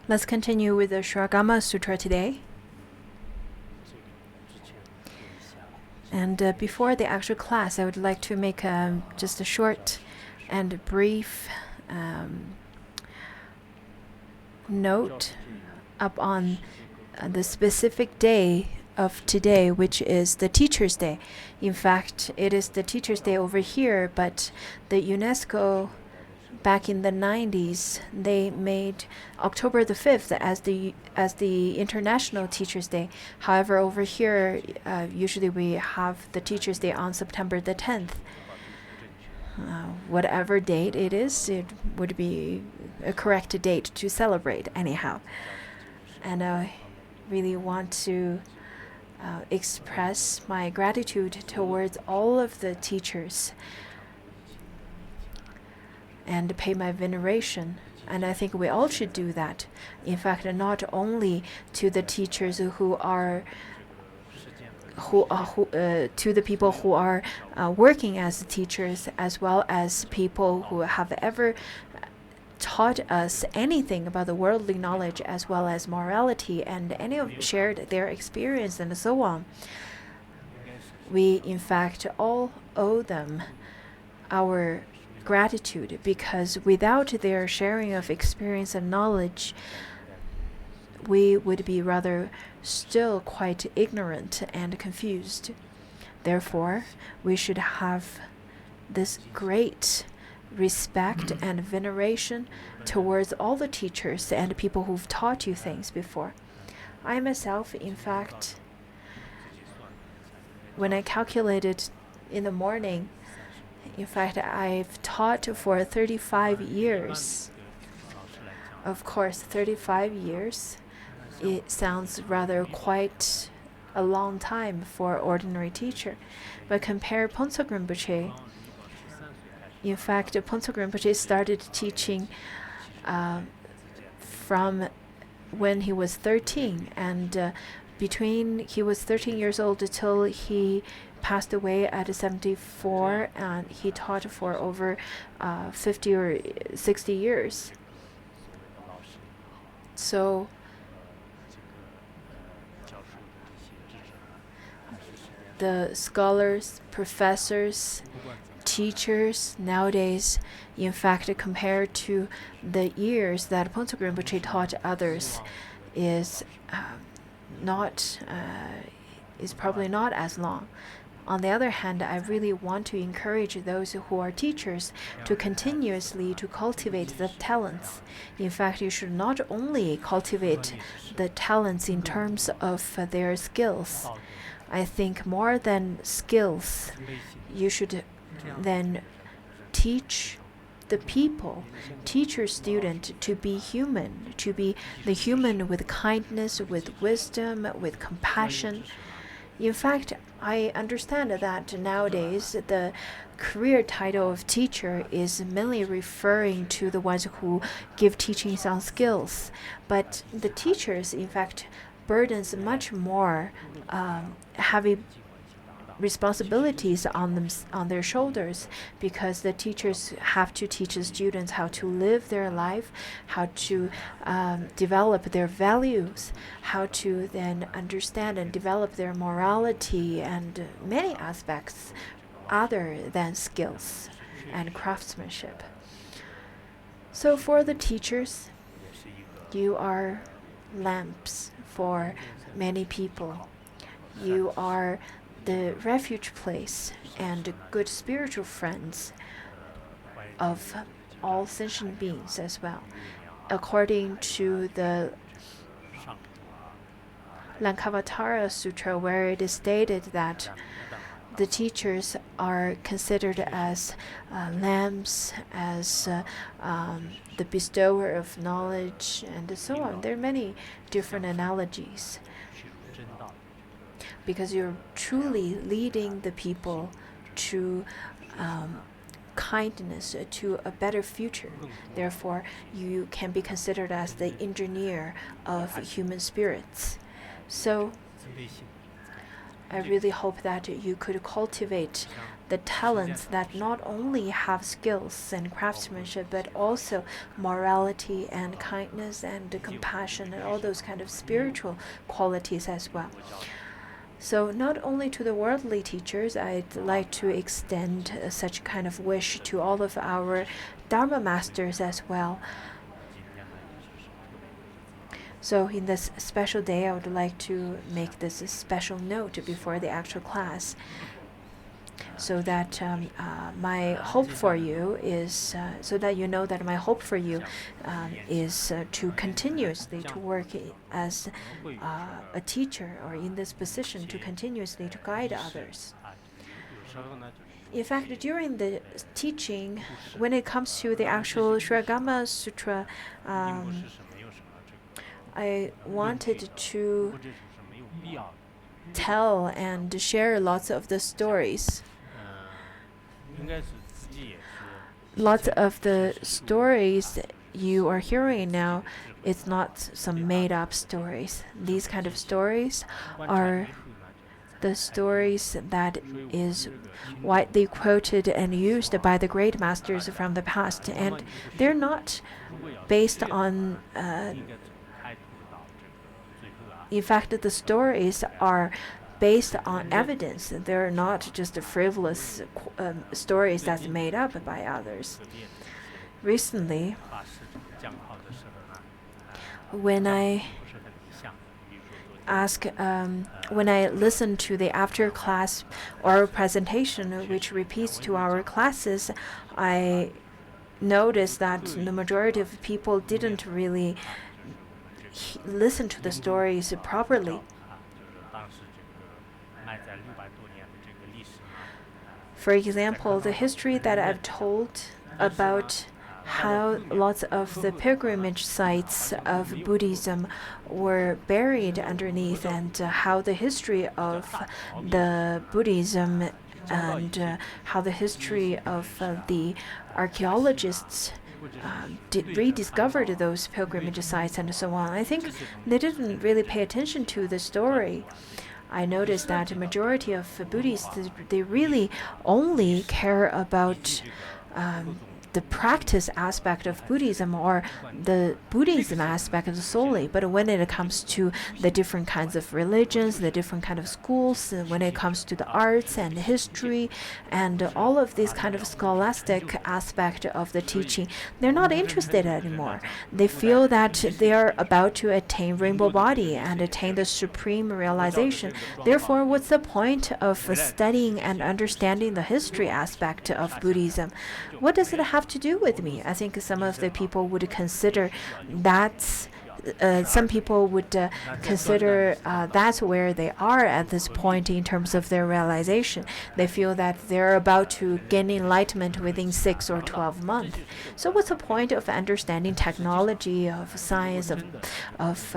Let's continue with the Surangama Sutra today. And before the actual class, I would like to make just a short and brief note up on the specific day of today, which is the Teacher's Day. In fact, it is the Teacher's Day over here, but the UNESCO back in the 90s, they made October the 5th as the International Teachers' Day. However, over here, usually we have the Teachers' Day on September the 10th. Whatever date it is, it would be a correct date to celebrate anyhow. And I really want to express my gratitude towards all of the teachers and pay my veneration. And I think we all should do that. In fact, not only to the teachers to the people who are working as teachers, as well as people who have ever taught us anything about the worldly knowledge, as well as morality, and any of shared their experience and so on. We, in fact, all owe them our gratitude, because without their sharing of experience and knowledge, we would be rather still quite ignorant and confused. Therefore, we should have this great respect and veneration towards all the teachers and people who've taught you things before. I myself, in fact, when I calculated in the morning, in fact, I've taught for 35 years. Of course, 35 years, it sounds rather quite a long time for ordinary teacher. But compare Pontsog Rinpoche. In fact, Pontsog Rinpoche started teaching from when he was 13. And between he was 13 years old until he passed away at 74, and he taught for over 50 or 60 years. So the scholars, professors, teachers nowadays, in fact, compared to the years that Pontsog Rinpoche taught others, is probably not as long. On the other hand, I really want to encourage those who are teachers to continuously to cultivate the talents. In fact, you should not only cultivate the talents in terms of their skills. I think more than skills, you should then teach the people, teach your student to be human, to be the human with kindness, with wisdom, with compassion. In fact, I understand that nowadays the career title of teacher is mainly referring to the ones who give teachings on skills. But the teachers, in fact, burdens much more heavy responsibilities on their shoulders, because the teachers have to teach the students how to live their life, how to develop their values, how to then understand and develop their morality and many aspects other than skills and craftsmanship. So for the teachers, you are lamps for many people. You are the refuge place and good spiritual friends of all sentient beings as well. According to the Lankavatara Sutra, where it is stated that the teachers are considered as lamps, as the bestower of knowledge, and so on. There are many different analogies. because you're truly leading the people to kindness, to a better future. Therefore, you can be considered as the engineer of human spirits. So I really hope that you could cultivate the talents that not only have skills and craftsmanship, but also morality and kindness and compassion and all those kind of spiritual qualities as well. So not only to the worldly teachers, I'd like to extend such kind of wish to all of our Dharma masters as well. So in this special day, I would like to make this a special note before the actual class, so that my hope for you is, so that you know that my hope for you is to continuously to work as a teacher, or in this position to continuously to guide others. In fact, during the teaching, when it comes to the actual Surangama Sutra, I wanted to tell and share lots of the stories. Lots of the stories you are hearing now, it's not some made-up stories. These kind of stories are the stories that is widely quoted and used by the great masters from the past, and they're not based on in fact, the stories are based on evidence. They're not just frivolous stories that's made up by others. Recently, when I listen to the after-class oral presentation, which repeats to our classes, I noticed that the majority of people didn't really listen to the stories properly. For example, the history that I've told about how lots of the pilgrimage sites of Buddhism were buried underneath, and how the history of the Buddhism and how the history of the archaeologists rediscovered those pilgrimage sites and so on. I think they didn't really pay attention to the story. I noticed that the majority of Buddhists, they really only care about the practice aspect of Buddhism, or the Buddhism aspect solely. But when it comes to the different kinds of religions, the different kind of schools, when it comes to the arts and history and all of these kind of scholastic aspect of the teaching, they're not interested anymore. They feel that they are about to attain rainbow body and attain the supreme realization. Therefore, what's the point of studying and understanding the history aspect of Buddhism? What does it have to do with me? I think some of the people would consider that's some people would consider that's where they are at this point in terms of their realization. They feel that they're about to gain enlightenment within 6 or 12 months. So what's the point of understanding technology, of science, of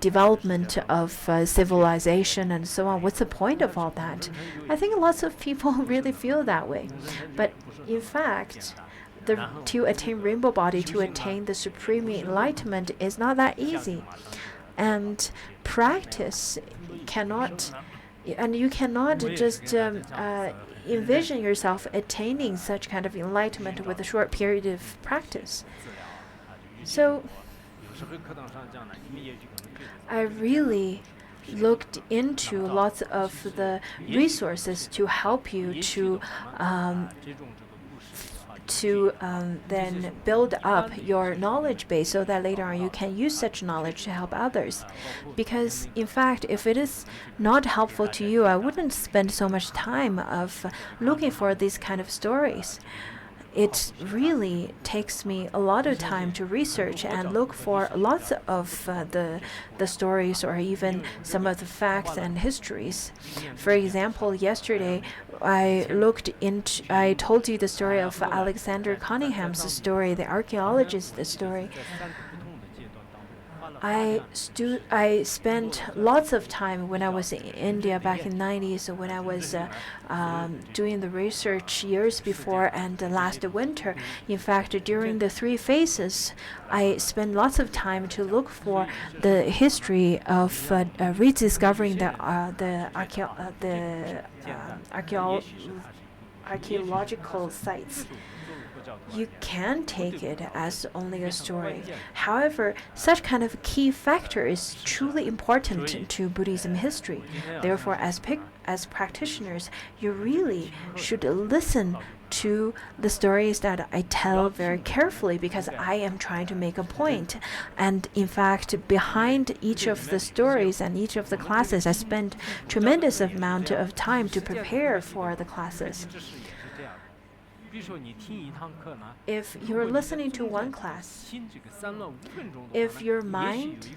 development of civilization and so on? What's the point of all that? I think lots of people really feel that way. But in fact, to attain rainbow body, to attain the supreme enlightenment is not that easy. And practice cannot, and you cannot just envision yourself attaining such kind of enlightenment with a short period of practice. So I really looked into lots of the resources to help you to then build up your knowledge base, so that later on you can use such knowledge to help others. Because in fact, if it is not helpful to you, I wouldn't spend so much time of looking for these kind of stories. It really takes me a lot of time to research and look for lots of the stories, or even some of the facts and histories. For example, yesterday I told you the story of Alexander Cunningham's story, the archaeologist's story. I spent lots of time when I was in India back in '90s, when I was doing the research years before and last winter. In fact, during the 3 phases, I spent lots of time to look for the history of rediscovering the archaeological sites. You can take it as only a story. However, such kind of key factor is truly important to Buddhism history. Therefore, as practitioners, you really should listen to the stories that I tell very carefully, because I am trying to make a point. And in fact, behind each of the stories and each of the classes, I spend tremendous amount of time to prepare for the classes. If you're listening to one class, if your mind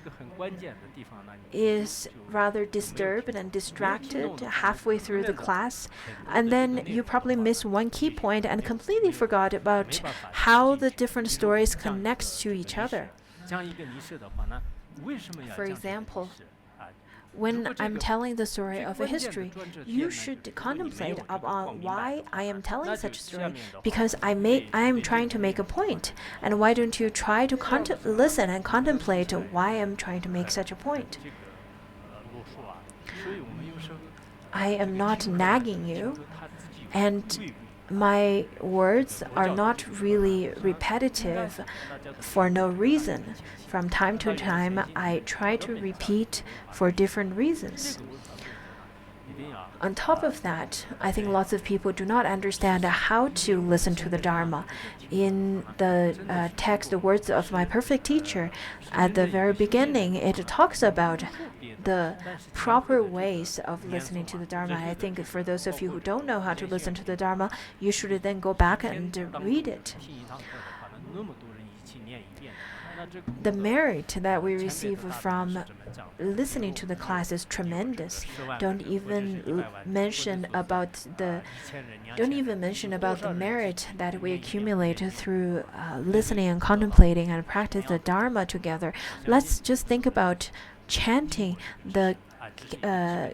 is rather disturbed and distracted halfway through the class, and then you probably miss one key point and completely forgot about how the different stories connect to each other. For example, when I'm telling the story of a history, you should contemplate upon why I am telling such a story, because I am trying to make a point. And why don't you try to listen and contemplate why I'm trying to make such a point? I am not nagging you, and my words are not really repetitive for no reason. From time to time, I try to repeat for different reasons. On top of that, I think lots of people do not understand how to listen to the Dharma. In the text, the words of my perfect teacher, at the very beginning, it talks about the proper ways of listening to the Dharma. I think for those of you who don't know how to listen to the Dharma, you should then go back and read it. The merit that we receive from listening to the class is tremendous. Don't even mention about the merit that we accumulate through listening and contemplating and practice the Dharma together. Let's just think about chanting the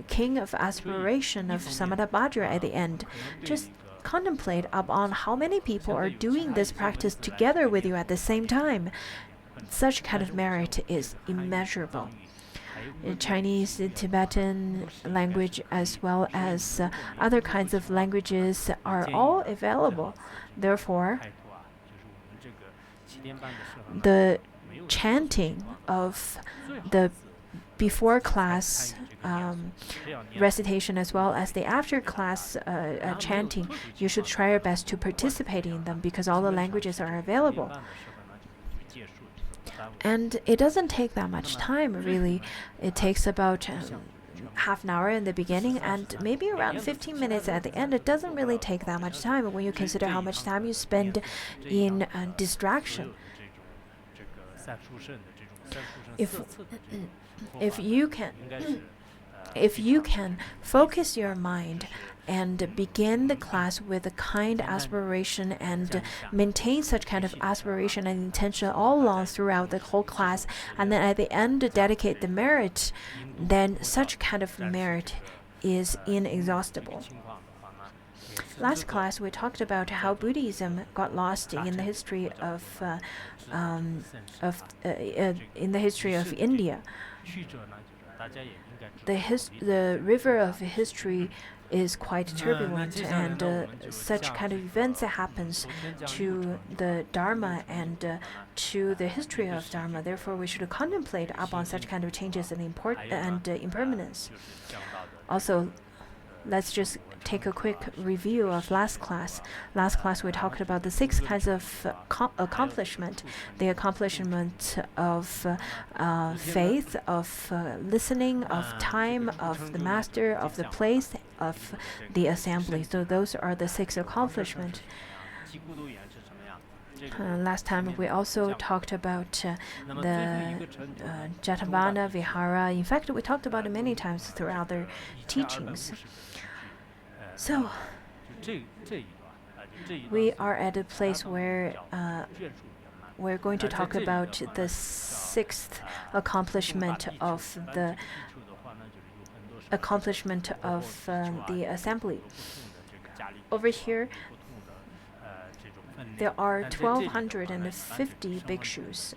King of Aspiration of Samattabhadra at the end. Just contemplate upon how many people are doing this practice together with you at the same time. Such kind of merit is immeasurable. In Chinese, Tibetan language, as well as other kinds of languages, are all available. Therefore, the chanting of the before class recitation, as well as the after class chanting, you should try your best to participate in them, because all the languages are available. And it doesn't take that much time, really. It takes about half an hour in the beginning and maybe around 15 minutes at the end. It doesn't really take that much time when you consider how much time you spend in distraction. If you can focus your mind and begin the class with a kind aspiration and maintain such kind of aspiration and intention all along throughout the whole class, and then at the end dedicate the merit, then such kind of merit is inexhaustible. Last class we talked about how Buddhism got lost in the history of India. The river of history is quite turbulent, and such kind of events that happens to the Dharma and to the history of Dharma. Therefore, we should contemplate upon such kind of changes and impermanence. Also, let's just take a quick review of last class. Last class we talked about the 6 kinds of accomplishment. The accomplishment of faith, of listening, of time, of the master, of the place, of the assembly. So those are the 6 accomplishments. Last time we also talked about the Jatavana Vihara. In fact, we talked about it many times throughout their teachings. So, we are at a place where we're going to talk about the sixth accomplishment of the assembly. Over here, there are 1,250 bhikshus.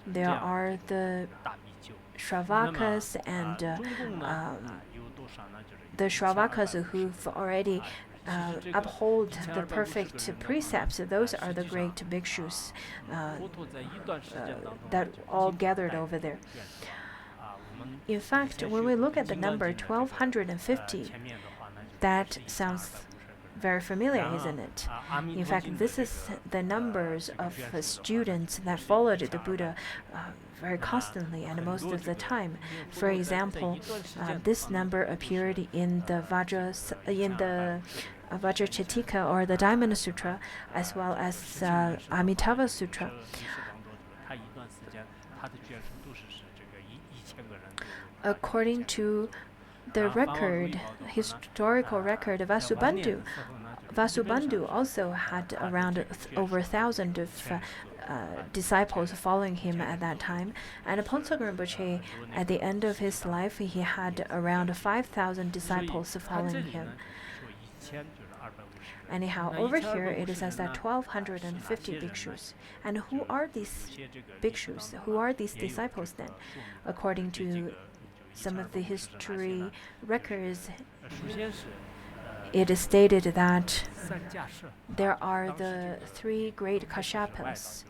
There are the Shravakas and the Shravakas who've already uphold the perfect precepts. Those are the great bhikshus that all gathered over there. In fact, when we look at the number 1,250, that sounds very familiar, isn't it? In fact, this is the numbers of students that followed the Buddha very constantly and most of the time. For example, this number appeared in the Vajrachatika or the Diamond Sutra, as well as Amitabha Sutra. According to the historical record, Vasubandhu also had around over 1,000 of disciples following him at that time. And Phuntsog Rinpoche, at the end of his life, he had around 5,000 disciples following him. Anyhow, over here it says that 1,250 bhikshus. And who are these bhikshus? Who are these disciples then? According to some of the history records, it is stated that there are the three great Kashyapas.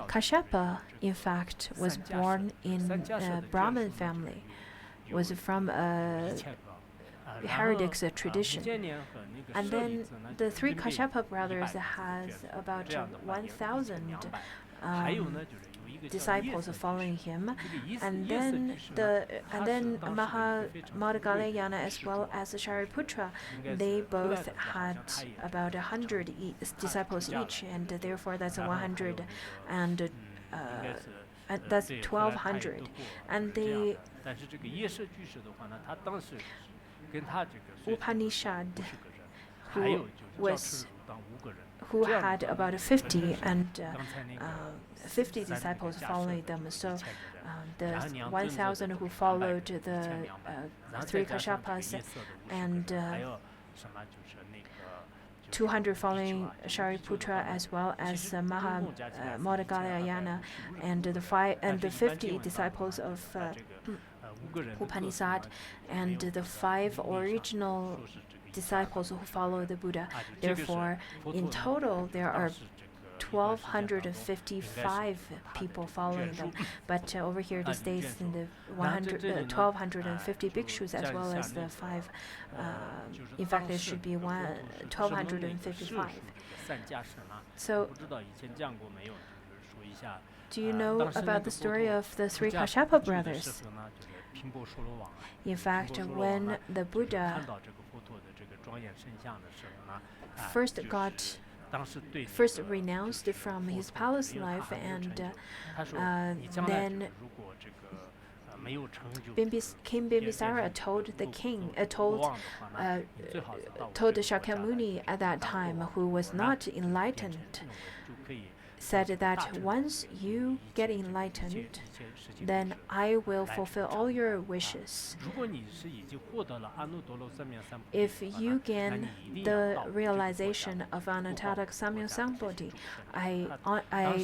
Kashyapa, in fact, was born in a Brahmin family, was from a heretics tradition. And then the three Kashyapa brothers has about 1,000 disciples following him, and then Madhgalyayana as well as Shariputra, they both had about 100 disciples each, and therefore that's 100, and that's 1,200. And the Upanishad, who had about 50 and 50 disciples following them. So the 1,000 who followed the three Kashyapas, and 200 following Shariputra, as well as Madhgalyayana, and the 50 disciples of Upanishad, and the 5 original disciples who follow the Buddha. Therefore, in total, there are 1,255 people following them. But over here it states in the 1,250 bhikshus, as well as the 5. In fact, it should be 1,255. So, do you know about the story of the three Kashyapa brothers? In fact, when the Buddha first renounced from his palace life, and then King Bimbisara told the king, told Shakyamuni at that time, who was not enlightened, said that once you get enlightened, then I will fulfill all your wishes. If you gain the realization of Untitled Samyasambodhi, I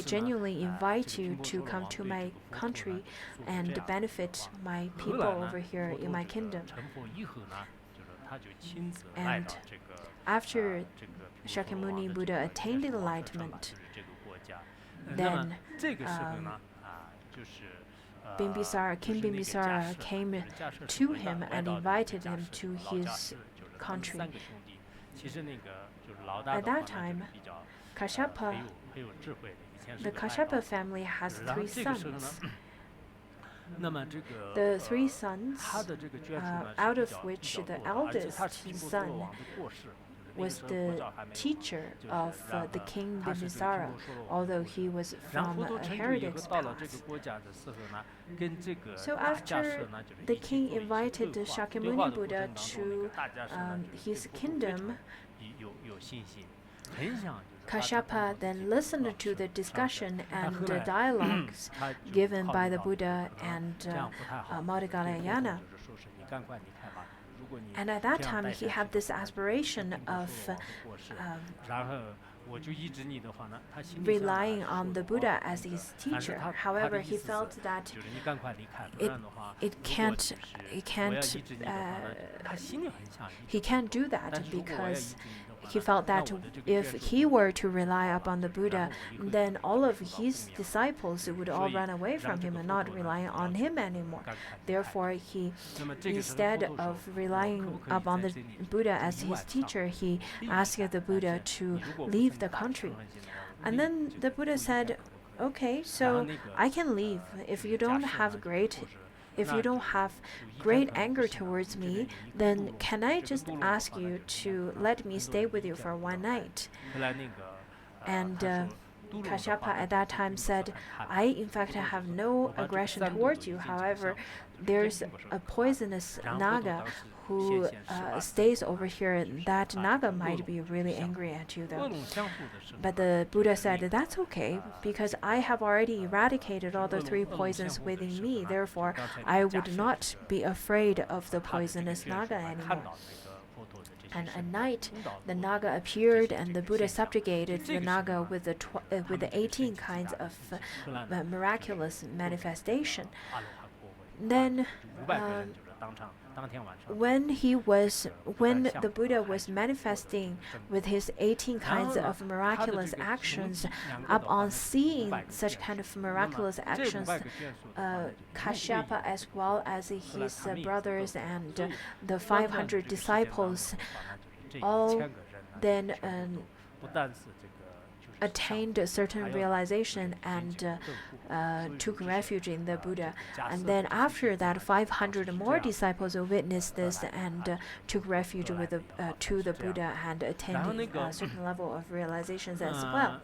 genuinely invite you to come to my country and benefit my people over here in my kingdom. And after Shakyamuni Buddha attained enlightenment, then King Bimbisara came to him and invited him to his country. At that time, the Kashyapa family has 3 sons. The 3 sons, out of which the eldest son was the teacher of the king Bimbisara, although he was from a heretic's path. So after the king invited Shakyamuni Buddha to his kingdom, Kashyapa then listened to the discussion and the dialogues given by the Buddha and Moggallana. And at that time, he had this aspiration of relying on the Buddha as his teacher. However, he felt that he can't do that because he felt that if he were to rely upon the Buddha, then all of his disciples would all run away from him and not rely on him anymore. Therefore, he, instead of relying upon the Buddha as his teacher, he asked the Buddha to leave the country. And then the Buddha said, "Okay, so I can leave if you don't have great anger towards me, then can I just ask you to let me stay with you for one night?" And Kashyapa at that time said, "I in fact have no aggression towards you. However, there's a poisonous naga who stays over here. That naga might be really angry at you though." But the Buddha said, "That's okay, because I have already eradicated all the 3 poisons within me. Therefore, I would not be afraid of the poisonous naga anymore." And at night, the naga appeared, and the Buddha subjugated the naga with the 18 kinds of miraculous manifestation. Then, when the Buddha was manifesting with his 18 kinds of miraculous actions, upon seeing such kind of miraculous actions, Kashyapa as well as his brothers and the 500 disciples all then attained a certain realization and took refuge in the Buddha. And then after that, 500 more disciples witnessed this and took refuge to the Buddha and attained a certain level of realizations as well.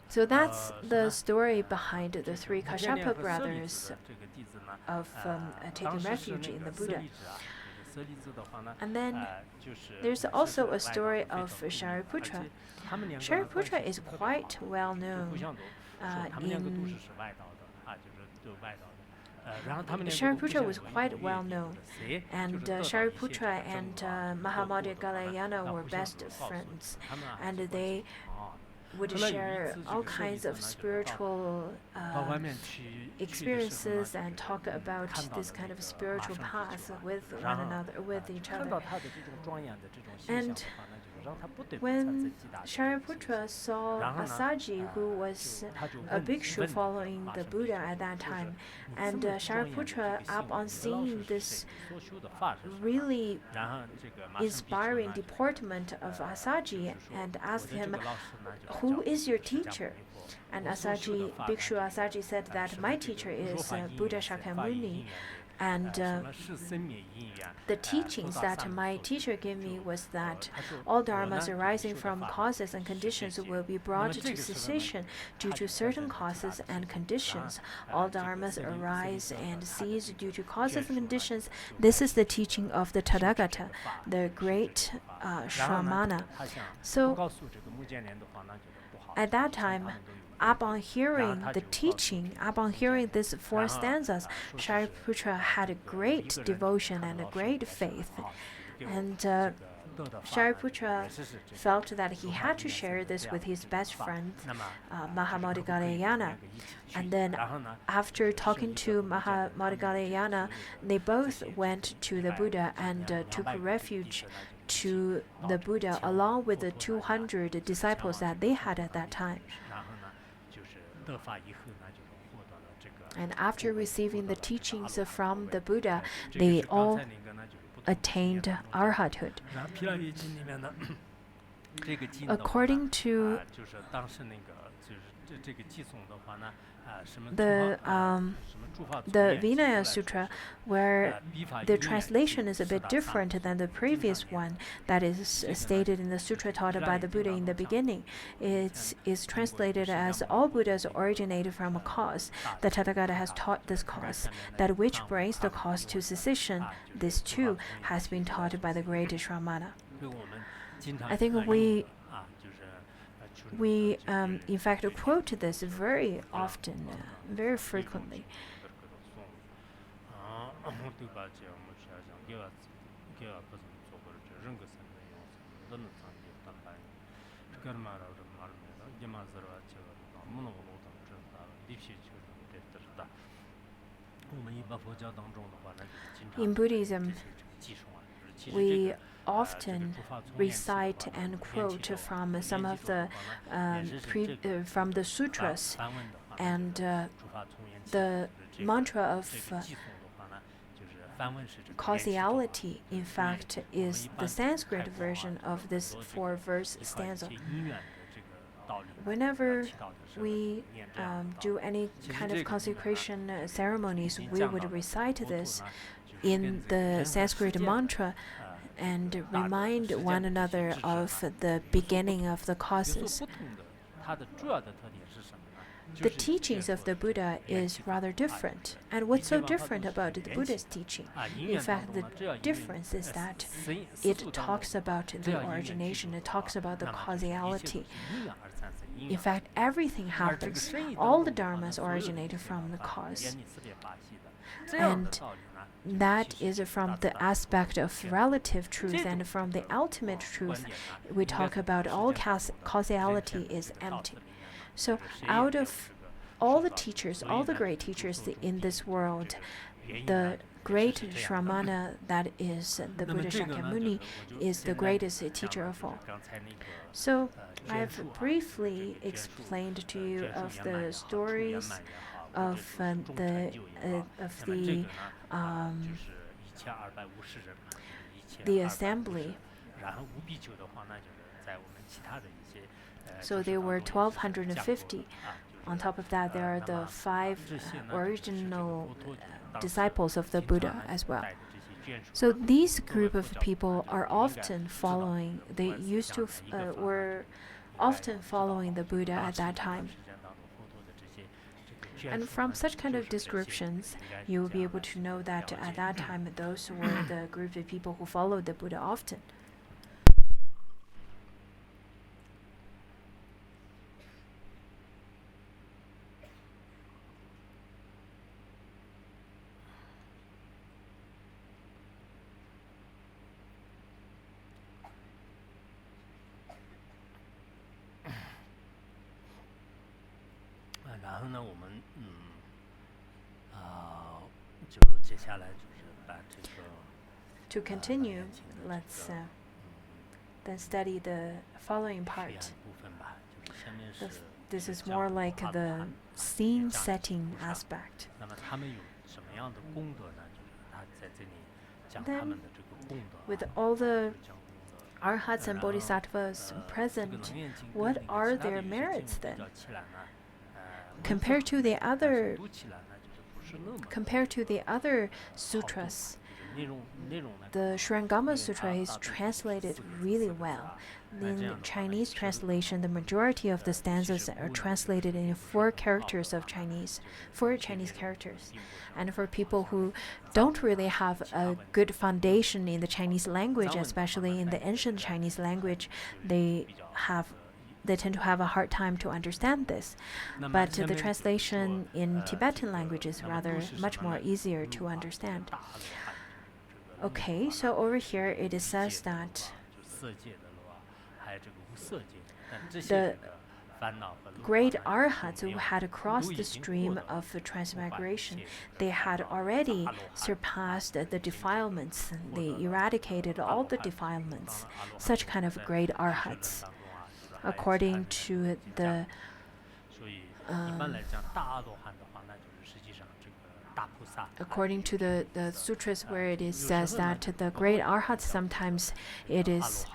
So that's the story behind the 3 Kashyapa brothers of taking refuge in the Buddha. And then there's also a story of Shariputra. Shariputra is quite well known Shariputra was quite well known, and Shariputra and Moggallana were best friends, and they would share all kinds of spiritual experiences and talk about this kind of spiritual path with one another, with each other. And when Shariputra saw Assaji, who was a bhikshu following the Buddha at that time, and Shariputra, upon seeing this really inspiring deportment of Assaji, and asked him, "Who is your teacher?" And Bhikshu Assaji said that my teacher is Buddha Shakyamuni. And the teachings that my teacher gave me was that all dharmas arising from causes and conditions will be brought to cessation due to certain causes and conditions. All dharmas arise and cease due to causes and conditions. This is the teaching of the Tathagata, the great Shramana. So at that time, upon hearing the teaching, upon hearing these 4 stanzas, Shariputra had a great devotion and a great faith. And Shariputra felt that he had to share this with his best friend, Moggallana. And then after talking to Moggallana, they both went to the Buddha and took refuge to the Buddha along with the 200 disciples that they had at that time. And after receiving the teachings from the Buddha, they all attained arhathood. According to the Vinaya Sutra, where the translation is a bit different than the previous one that is stated in the sutra taught by the Buddha in the beginning. It is translated as all Buddhas originate from a cause. The Tathagata has taught this cause, that which brings the cause to cessation. This too has been taught by the great Shramana. I think we we, in fact, quote this very often, very frequently. In Buddhism, we often recite and quote from some of the from the sutras, and the mantra of causality, in fact, is the Sanskrit version of this 4-verse stanza. Whenever we do any kind of consecration ceremonies, we would recite this in the Sanskrit mantra and remind one another of the beginning of the causes. The teachings of the Buddha is rather different. And what's so different about the Buddha's teaching? In fact, the difference is that it talks about the origination, it talks about the causality. In fact, everything happens. All the dharmas originate from the cause. And that is from the aspect of relative truth, and from the ultimate truth, we talk about all causality is empty. So out of all the teachers, all the great teachers in this world, the great Shramana, that is the Buddha Shakyamuni, is the greatest teacher of all. So I've briefly explained to you of the stories of the assembly. So there were 1,250. On top of that, there are the 5 original disciples of the Buddha as well. So these group of people are often following. They used to were often following the Buddha at that time. And from such kind of descriptions, you will be able to know that at that time, those were the group of people who followed the Buddha often. To continue, let's then study the following part. This is more like the scene setting aspect. Then, with all the arhats and bodhisattvas present, what are their merits then? Compared to the other sutras, the Surangama Sutra is translated really well. In Chinese translation, the majority of the stanzas are translated in 4 characters of Chinese, 4 Chinese characters. And for people who don't really have a good foundation in the Chinese language, especially in the ancient Chinese language, they tend to have a hard time to understand this. But the translation in Tibetan language is rather much more easier to understand. Okay, so over here it says that the great arhats who had crossed the stream of transmigration, they had already surpassed the defilements. They eradicated all the defilements. Such kind of great arhats, according to the sutras, where it says that the great arhats, sometimes it is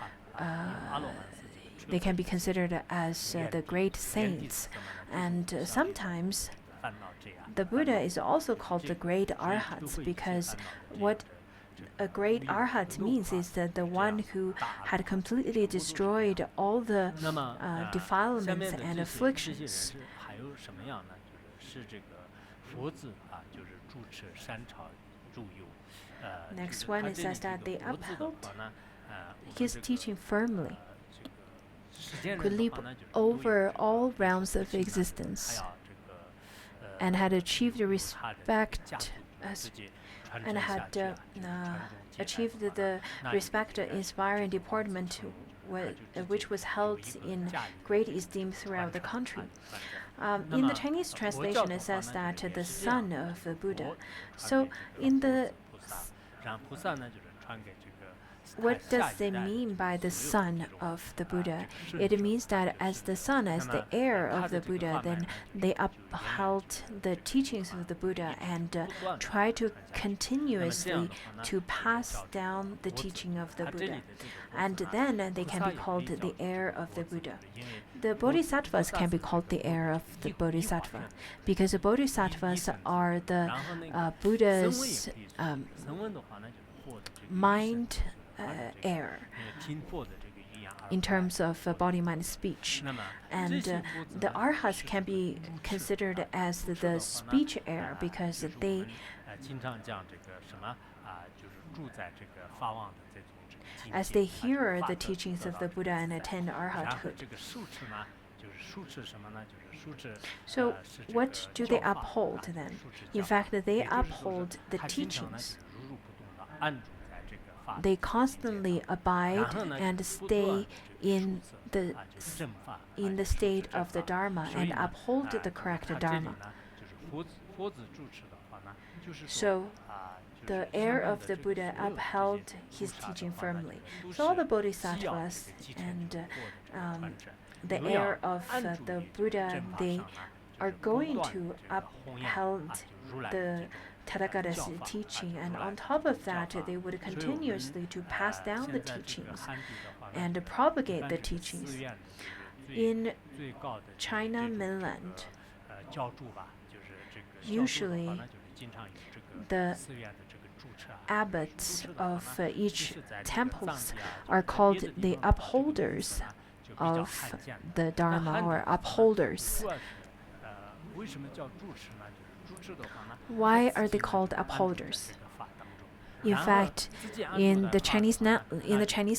they can be considered as the great saints, and sometimes the Buddha is also called the great arhats, because what a great arhat means is that the one who had completely destroyed all the defilements and afflictions. Next one, it says that they upheld his teaching firmly. could leap over all realms of existence and had achieved respect and had achieved the respect inspiring deportment which was held in great esteem throughout the country. In the Chinese translation, it says that the son of the Buddha. So, what does it mean by the son of the Buddha? It means that as the son, as the heir of the Buddha, then they upheld the teachings of the Buddha and try to continuously to pass down the teaching of the Buddha. And then they can be called the heir of the Buddha. The Bodhisattvas can be called the heir of the Bodhisattva because the Bodhisattvas are the Buddha's mind heir in terms of body, mind, speech. And the arhats can be considered as the speech heir because as they hear the teachings of the Buddha and attend arhathood. So what do they uphold then? In fact, they uphold the teachings. They constantly abide and stay in the state of the Dharma and uphold the correct Dharma. So the heir of the Buddha upheld his teaching firmly. So all the Bodhisattvas and the heir of the Buddha, they are going to uphold the Tathagata's teaching, and on top of that, they would continuously to pass down the teachings and propagate the teachings. In China mainland, usually the abbots of each temples are called the upholders of the Dharma or upholders. Why are they called upholders? In fact, in the Chinese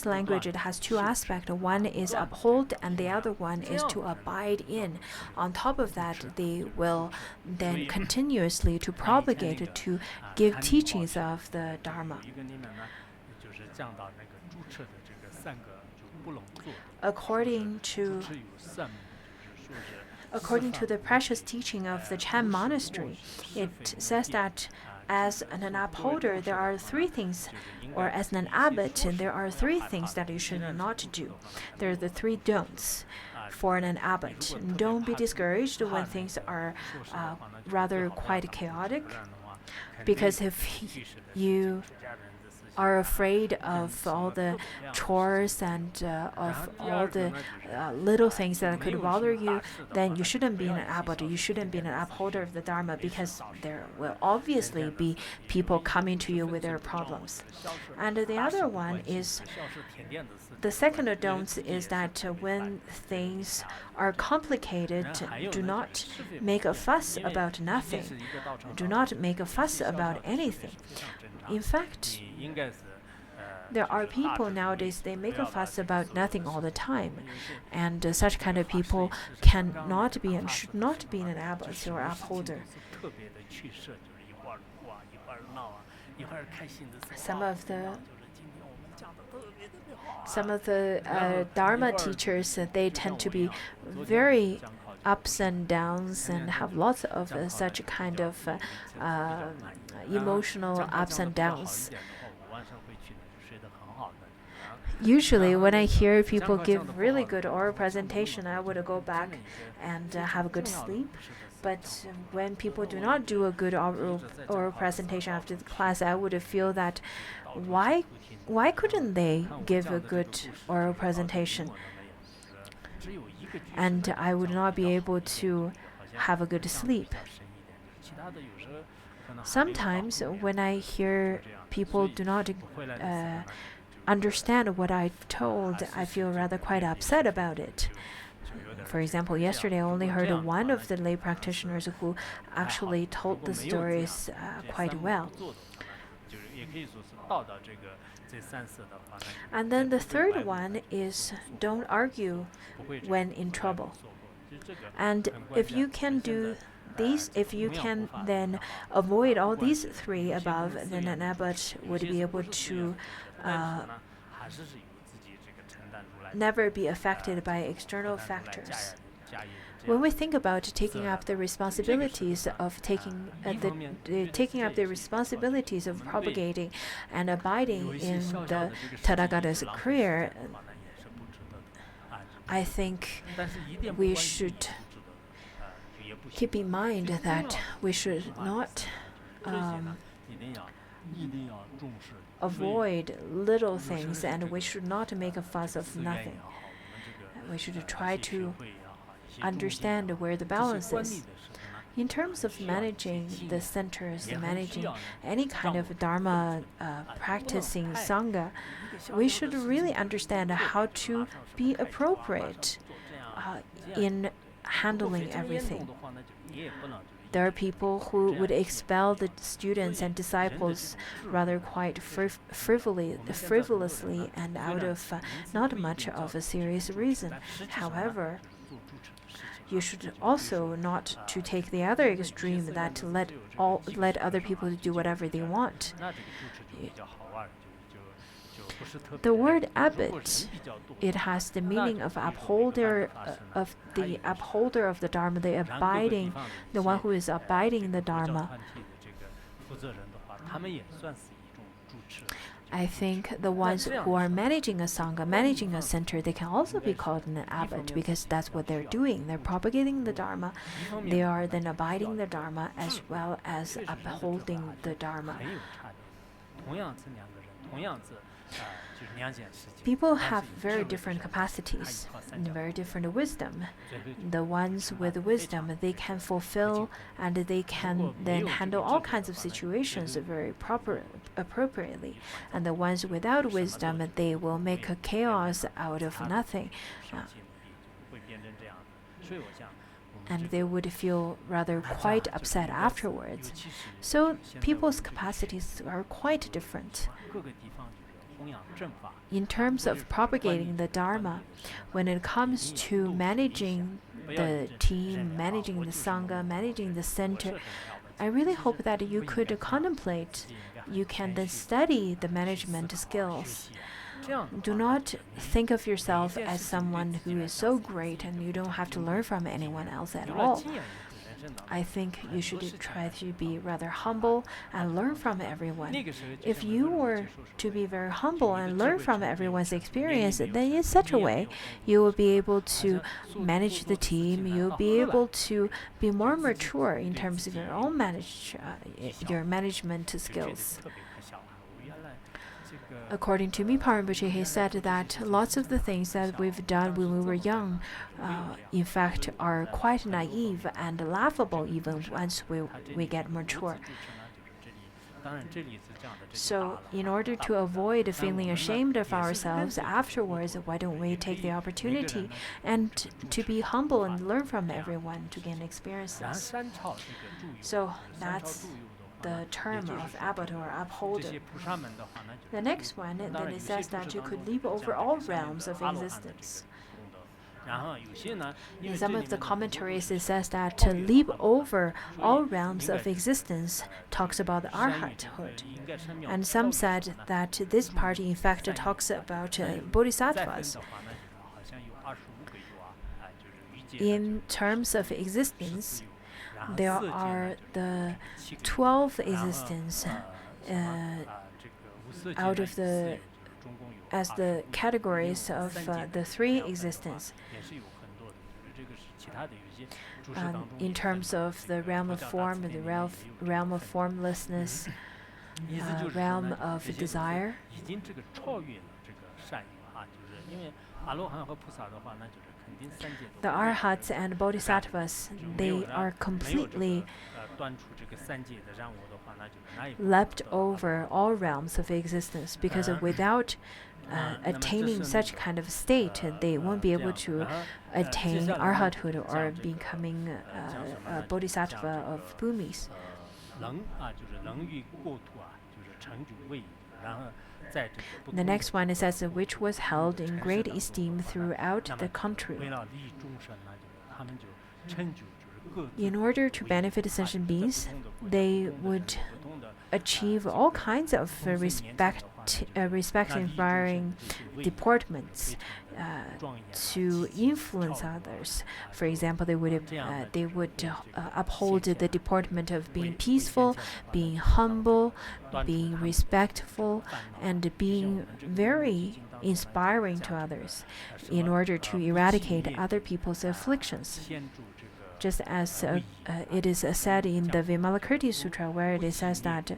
language, it has two aspects. One is uphold, and the other one is to abide in. On top of that, they will then continuously to propagate, to give teachings of the Dharma. According to the precious teaching of the Chan monastery, it says that as an upholder, there are three things, or as an abbot, there are three things that you should not do. There are the three don'ts for an abbot. Don't be discouraged when things are rather quite chaotic, because if you are afraid of all the chores and of all the little things that could bother you, then you shouldn't be an abbot, you shouldn't be an upholder of the Dharma, because there will obviously be people coming to you with their problems. And the other one is, the second don't is that when things are complicated, do not make a fuss about nothing. Do not make a fuss about anything. In fact, there are people nowadays, they make a fuss about nothing all the time. And such kind of people cannot be and should not be an abbot or upholder. Some of the Dharma teachers, they tend to be very ups and downs and have lots of such kind of emotional ups and downs. Usually, when I hear people give really good oral presentation, I would go back and have a good sleep. But when people do not do a good oral presentation after the class, I would feel that why couldn't they give a good oral presentation? And I would not be able to have a good sleep. Sometimes when I hear people do not understand what I've told, I feel rather quite upset about it. For example, yesterday I only heard one of the lay practitioners who actually told the stories quite well. And then the third one is don't argue when in trouble. And if you can do these, if you can then avoid all these three above, then an abbot would be able to never be affected by external factors. When we think about taking up the responsibilities of taking up the responsibilities of propagating and abiding in the Tathagata's career, I think we should keep in mind that we should not avoid little things, and we should not make a fuss of nothing. We should try to understand where the balance is. In terms of managing the centers, managing any kind of Dharma practicing Sangha, we should really understand how to be appropriate in handling everything. There are people who would expel the students and disciples rather quite frivolously and out of not much of a serious reason. However, you should also not to take the other extreme, that to let other people do whatever they want. The word abbot, it has the meaning of upholder of the Dharma, the one who is abiding the Dharma. I think the ones who are managing a Sangha, managing a center, they can also be called an abbot, because that's what they're doing. They're propagating the Dharma. They are then abiding the Dharma as well as upholding the Dharma. People have very different capacities and very different wisdom. The ones with wisdom, they can fulfill and they can then handle all kinds of situations very appropriately. And the ones without wisdom, they will make a chaos out of nothing. And they would feel rather quite upset afterwards. So people's capacities are quite different. In terms of propagating the Dharma, when it comes to managing the team, managing the Sangha, managing the center, I really hope that you could contemplate, you can then study the management skills. Do not think of yourself as someone who is so great and you don't have to learn from anyone else at all. I think you should try to be rather humble and learn from everyone. If you were to be very humble and learn from everyone's experience, then in such a way, you will be able to manage the team. You'll be able to be more mature in terms of your own management skills. According to Mipa Rinpoche, he said that lots of the things that we've done when we were young, in fact, are quite naive and laughable even once we get mature. So, in order to avoid feeling ashamed of ourselves afterwards, why don't we take the opportunity and to be humble and learn from everyone to gain experiences? So, that's the term of abbot or upholder. The next one, then it says that you could leap over all realms of existence. In some of the commentaries, it says that to leap over all realms of existence talks about the arhathood. And some said that this part, in fact, talks about bodhisattvas. In terms of existence, there are the 12 existence out of the as the categories of the 3 existence. In terms of the realm of form, the realm of formlessness, realm of desire. The arhats and bodhisattvas, they are completely leapt over all realms of existence, because without attaining such kind of state, they won't be able to attain arhathood or becoming a bodhisattva of bhumis. The next one it says which was held in great esteem throughout the country. In order to benefit sentient beings, they would achieve all kinds of respect-inspiring deportments to influence others. For example, they would uphold the deportment of being peaceful, being humble, being respectful, and being very inspiring to others in order to eradicate other people's afflictions. Just as it is said in the Vimalakirti Sutra, where it says that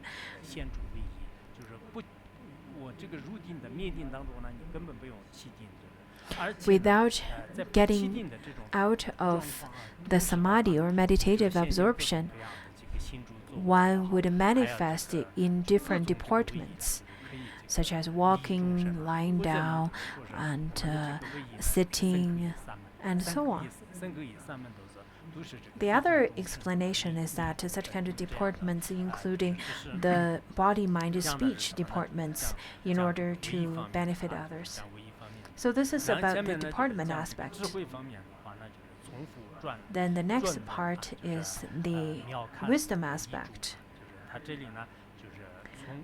without getting out of the samadhi or meditative absorption, one would manifest in different deportments, such as walking, lying down, and sitting, and so on. The other explanation is that such kind of deportments, including the body, mind, speech deportments, in order to benefit others. So this is about the deportment aspect. Then the next part is the wisdom aspect.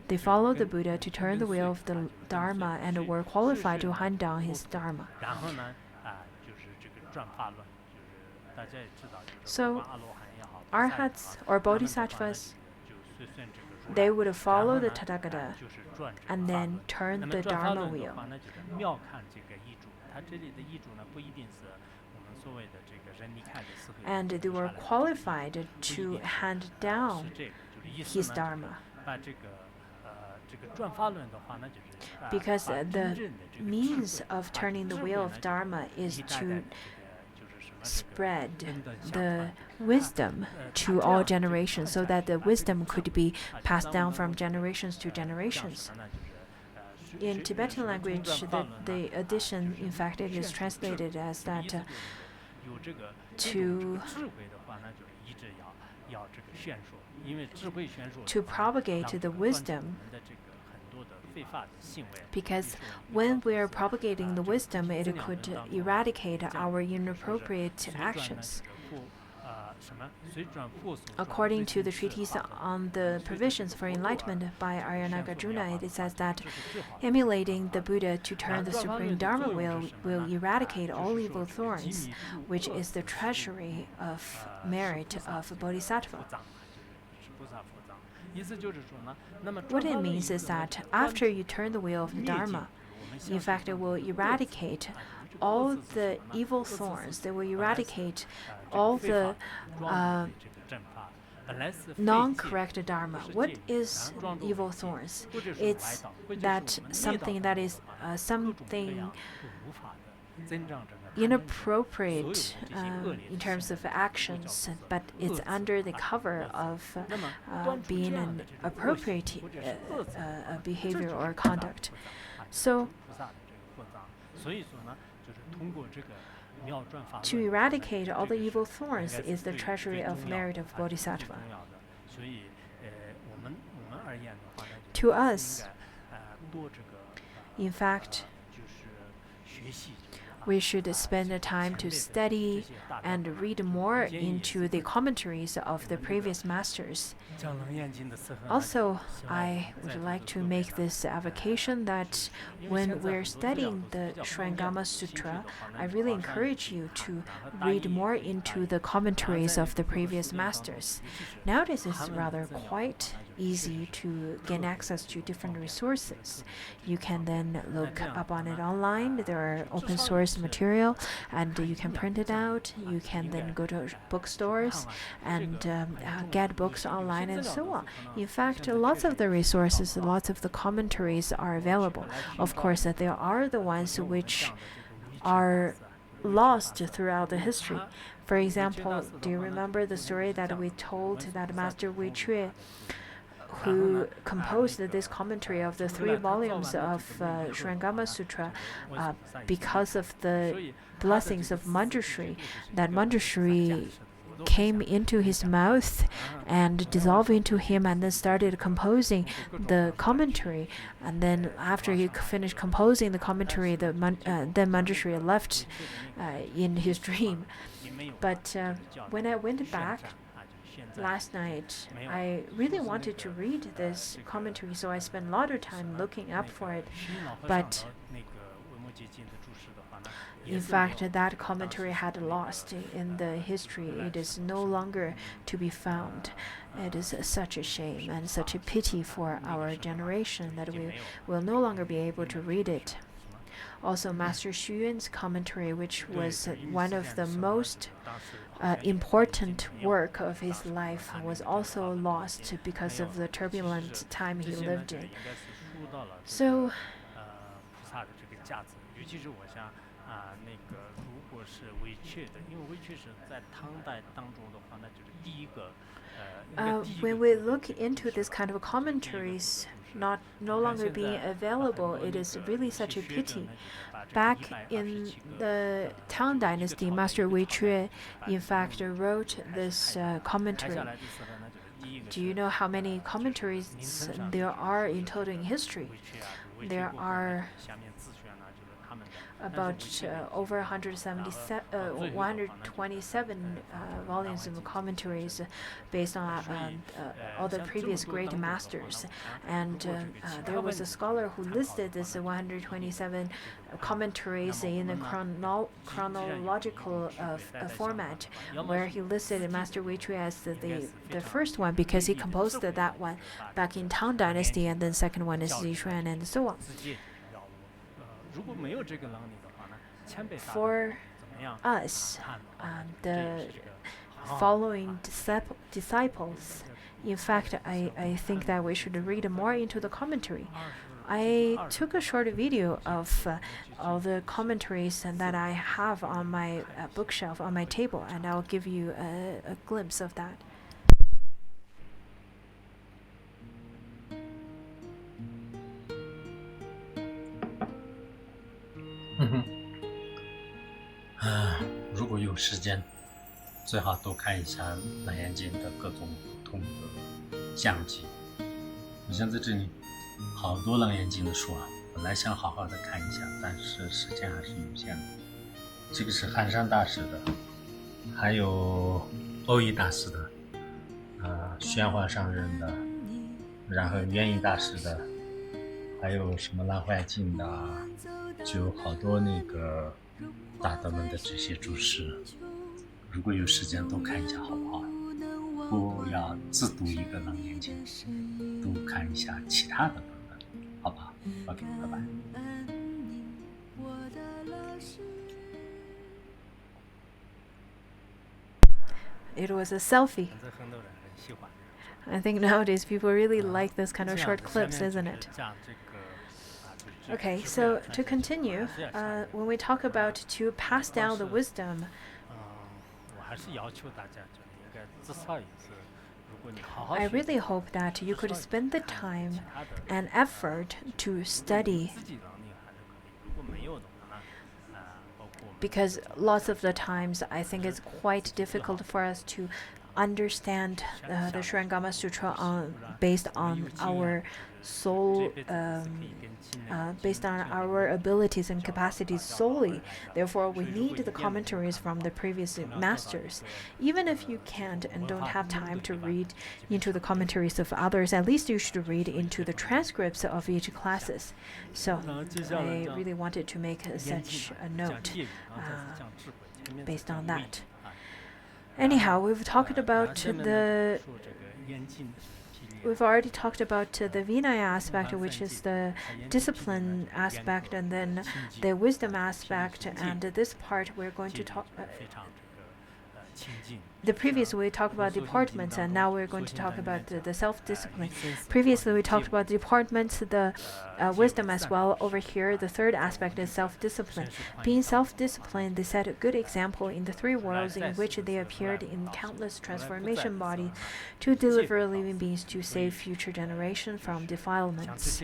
They followed the Buddha to turn the wheel of the Dharma and were qualified to hand down his Dharma. So, arhats or bodhisattvas, they would follow the Tathagata and then turn the Dharma wheel. And they were qualified to hand down his Dharma. Because the means of turning the wheel of Dharma is to spread the wisdom to all generations so that the wisdom could be passed down from generations to generations. In Tibetan language, the addition, in fact, it is translated as that to propagate the wisdom, because when we are propagating the wisdom, it could eradicate our inappropriate actions. According to the treatise on the provisions for enlightenment by Nagarjuna, it says that emulating the Buddha to turn the supreme Dharma wheel will eradicate all evil thorns, which is the treasury of merit of Bodhisattva. What it means is that after you turn the wheel of the Dharma, in fact, it will eradicate all the evil thorns. They will eradicate all the non-correct Dharma. What is evil thorns? It's that something that is something inappropriate in terms of actions, but it's under the cover of being an appropriate behavior or conduct. So, to eradicate all the evil thorns is the treasury of merit of Bodhisattva. To us, in fact, we should spend the time to study and read more into the commentaries of the previous masters. Also, I would like to make this avocation that when we're studying the Surangama Sutra, I really encourage you to read more into the commentaries of the previous masters. Nowadays, it's rather quite easy to gain access to different resources. You can then look up on it online. There are open source material, and you can print it out. You can then go to bookstores and get books online and so on. In fact, lots of the resources, lots of the commentaries are available. Of course, there are the ones which are lost throughout the history. For example, do you remember the story that we told that Master Wei Chue, who composed this commentary of the 3 volumes of Surangama Sutra because of the blessings of Manjushri, that Manjushri came into his mouth and dissolved into him, and then started composing the commentary. And then after he finished composing the commentary, then Manjushri left in his dream. But when I went back last night, I really wanted to read this commentary, so I spent a lot of time looking up for it. But in fact, that commentary had lost in the history. It is no longer to be found. It is such a shame and such a pity for our generation that we will no longer be able to read it. Also, Master Xuan's commentary, which was one of the most important work of his life, was also lost because of the turbulent time he lived in. So, when we look into this kind of commentaries no longer being available, it is really such a pity. Back in the Tang Dynasty, Master Wei Chue, in fact, wrote this commentary. Do you know how many commentaries there are in total in history? There are about over 127 volumes of commentaries based on all the previous great masters. And there was a scholar who listed this 127 commentaries in a chronological format, where he listed Master Wei Chue as the first one because he composed that one back in Tang Dynasty, and then second one is Xuan, and so on. For us, the following disciples, in fact, I think that we should read more into the commentary. I took a short video of all the commentaries that I have on my bookshelf on my table, and I'll give you a glimpse of that. 如果有时间，最好多看一下《楞严经》的各种不同的讲记。我想在这里好多《楞严经》的书啊，本来想好好的看一下，但是时间还是有限的。这个是寒山大师的，还有欧益大师的，玄幻上人的，然后元益大师的，还有什么南怀瑾的，就好多那个大德们的这些注释。如果有时间多看一下好不好？不要自读一个《楞严经》，多看一下其他的本本，好不好 ？OK， 拜拜。It was a selfie. I think nowadays people really like this kind of short clips, isn't it? Okay, so to continue, when we talk about to pass down the wisdom, I really hope that you could spend the time and effort to study, because lots of the times I think it's quite difficult for us to understand the Surangama Sutra based on our soul, based on our abilities and capacities solely. Therefore, we need the commentaries from the previous masters. Even if you can't and don't have time to read into the commentaries of others, at least you should read into the transcripts of each classes. So I really wanted to make such a note based on that. Anyhow, we've already talked about the Vinaya aspect, which is the discipline aspect, and then the wisdom aspect, and this part we're going to talk. The previous we talked about departments, and now we're going to talk about the self-discipline. Previously we talked about departments, the wisdom as well. Over here, the third aspect is self-discipline. Being self-disciplined, they set a good example in the three worlds in which they appeared in countless transformation bodies to deliver living beings to save future generations from defilements.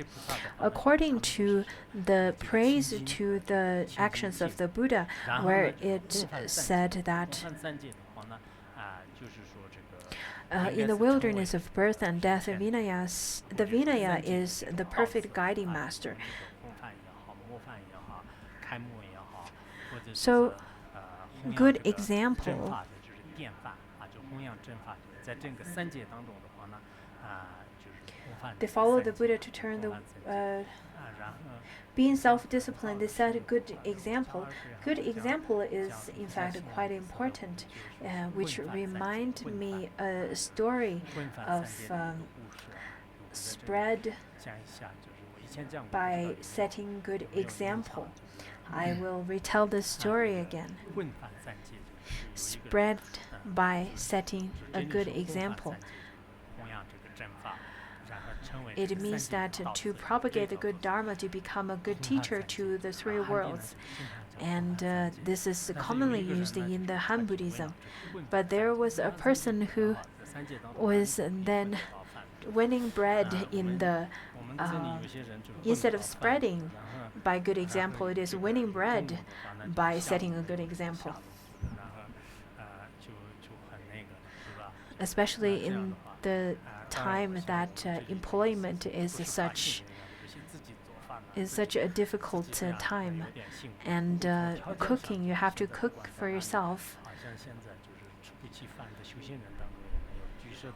According to the praise to the actions of the Buddha, where it said that In the wilderness of birth and death, the Vinaya is the perfect guiding master. So, good example. They follow the Buddha to turn the being self-disciplined. They set a good example. Good example is in fact quite important, which remind me a story of spread by setting good example. I will retell this story again. Spread by setting a good example. It means that to propagate the good Dharma, to become a good teacher to the three worlds. And this is commonly used in the Han Buddhism. But there was a person who was then winning bread in the instead of spreading by good example, it is winning bread by setting a good example. Especially in the time that employment is such a difficult time, and cooking, you have to cook for yourself.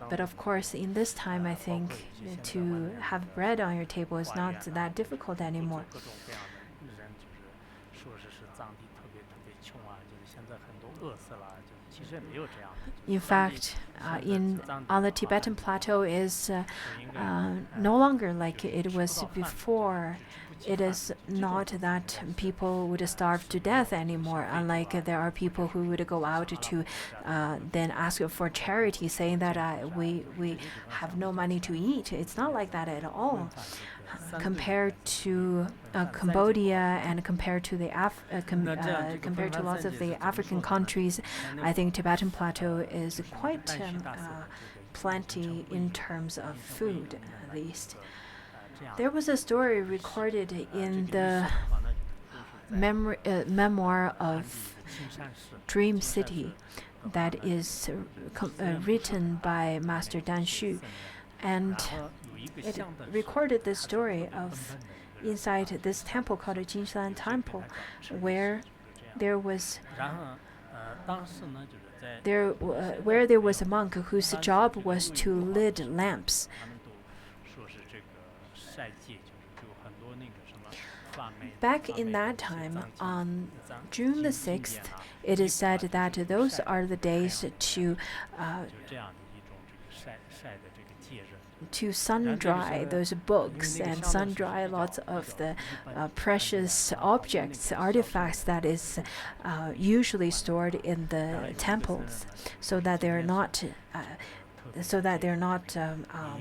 But of course, in this time, I think to have bread on your table is not that difficult anymore. In fact, on the Tibetan plateau is no longer like it was before. It is not that people would starve to death anymore, unlike there are people who would go out to then ask for charity, saying that we have no money to eat. It's not like that at all. Compared to Cambodia and compared to lots of the African countries, I think Tibetan plateau is quite plenty in terms of food, at least. There was a story recorded in the memoir of Dream City that is written by Master Dan Xu, and it recorded the story of inside this temple called the Jinshan Temple, where there was a monk whose job was to lit lamps. Back in that time, on June the 6th, it is said that those are the days to sun-dry those books and sun-dry lots of the precious objects, artifacts that is usually stored in the temples, so that they're not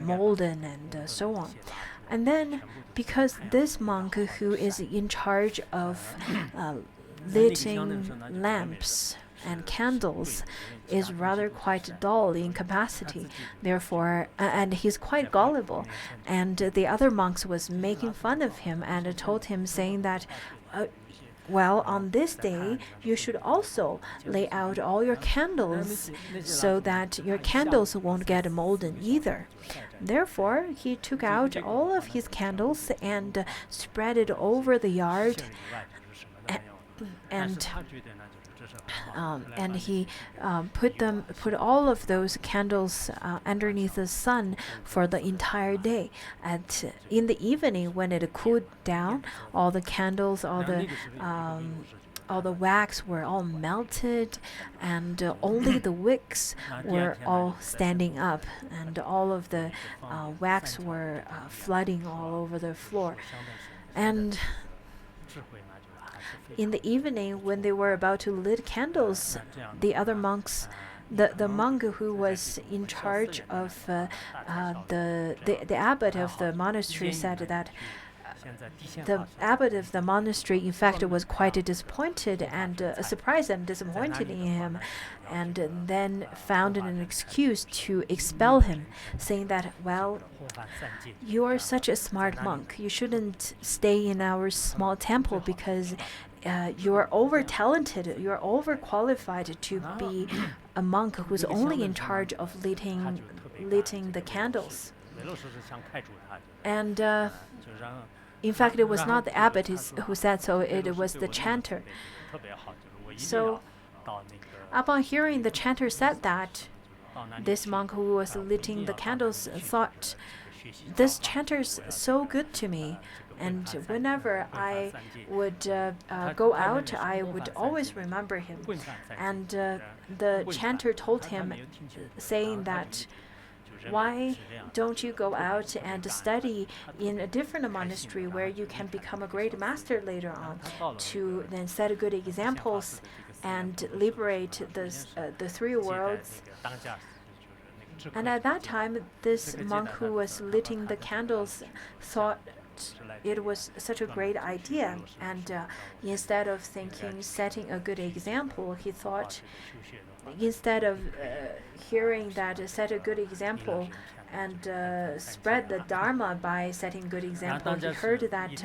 molten and so on. And then, because this monk who is in charge of lighting lamps and candles is rather quite dull in capacity, therefore, and he's quite gullible, and the other monks was making fun of him and told him, saying that well, on this day, you should also lay out all your candles so that your candles won't get molten either. Therefore, he took out all of his candles and spread it over the yard, and he put all of those candles underneath the sun for the entire day. In the evening, when it cooled down, all the candles, all the wax were all melted, and only the wicks were all standing up, and all of the wax were flooding all over the floor. And in the evening, when they were about to lit candles, the other monks, the monk who was in charge of the abbot of the monastery, said that the abbot of the monastery, in fact, was quite disappointed and surprised and disappointed in him, and then found an excuse to expel him, saying that, well, you are such a smart monk. You shouldn't stay in our small temple because you are over-talented, you are over-qualified to be a monk who's only in charge of lighting the candles. And in fact, it was not the abbot who said so, it was the chanter. So upon hearing the chanter said that, this monk who was lighting the candles thought, this chanter's so good to me, and whenever I would go out, I would always remember him. And the chanter told him, saying that, why don't you go out and study in a different monastery where you can become a great master later on, to then set good examples and liberate the three worlds? And at that time, this monk who was lighting the candles thought it was such a great idea, and instead of thinking setting a good example, he thought, instead of hearing that set a good example and spread the Dharma by setting good example, he heard that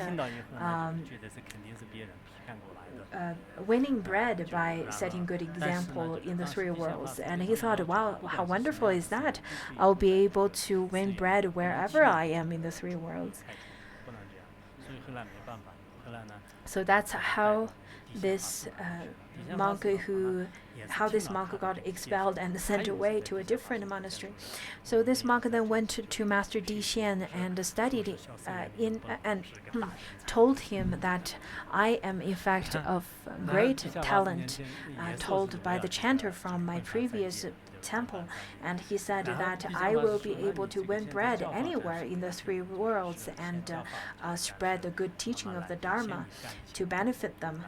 winning bread by setting good example in the three worlds. And he thought, wow, how wonderful is that? I'll be able to win bread wherever I am in the three worlds. So that's how this monk got expelled and sent away to a different monastery. So this monk then went to Master Di Xian and studied and told him that I am in fact of great talent, told by the chanter from my previous temple, and he said that I will be able to win bread anywhere in the three worlds and spread the good teaching of the Dharma to benefit them.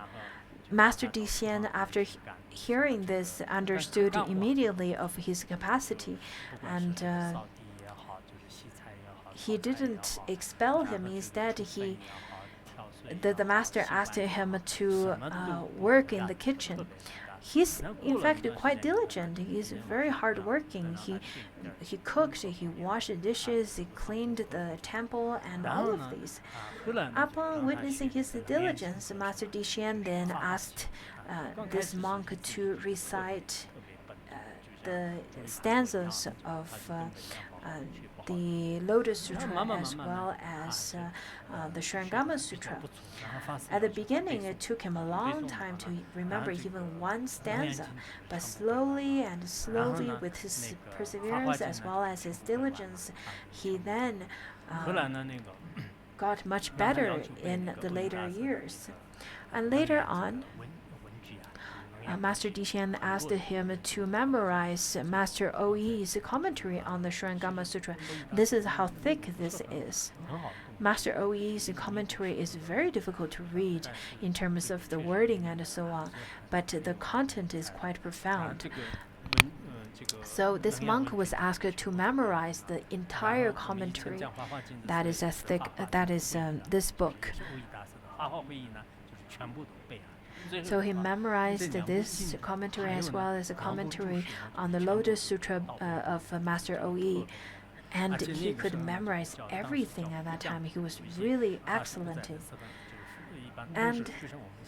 Master Di Xian, after hearing this, understood immediately of his capacity, and he didn't expel him. Instead, the master asked him to work in the kitchen. He's in fact quite diligent. He's very hardworking. He cooked, he washed dishes, he cleaned the temple, and all of these. Upon witnessing his diligence, Master Di Xian then asked this monk to recite the stanzas of the Lotus Sutra as well as the Surangama Sutra. At the beginning, it took him a long time to remember even one stanza, but slowly and slowly, with his perseverance as well as his diligence, he then got much better in the later years. And later on, Master Di Xian asked him to memorize Master Oyi's commentary on the Surangama Sutra. This is how thick this is. Master Oyi's commentary is very difficult to read in terms of the wording and so on, but the content is quite profound. So this monk was asked to memorize the entire commentary that is as thick, that is this book. So he memorized this commentary as well as a commentary on the Lotus Sutra of Master Oyi, and he could memorize everything at that time. He was really excellent in. And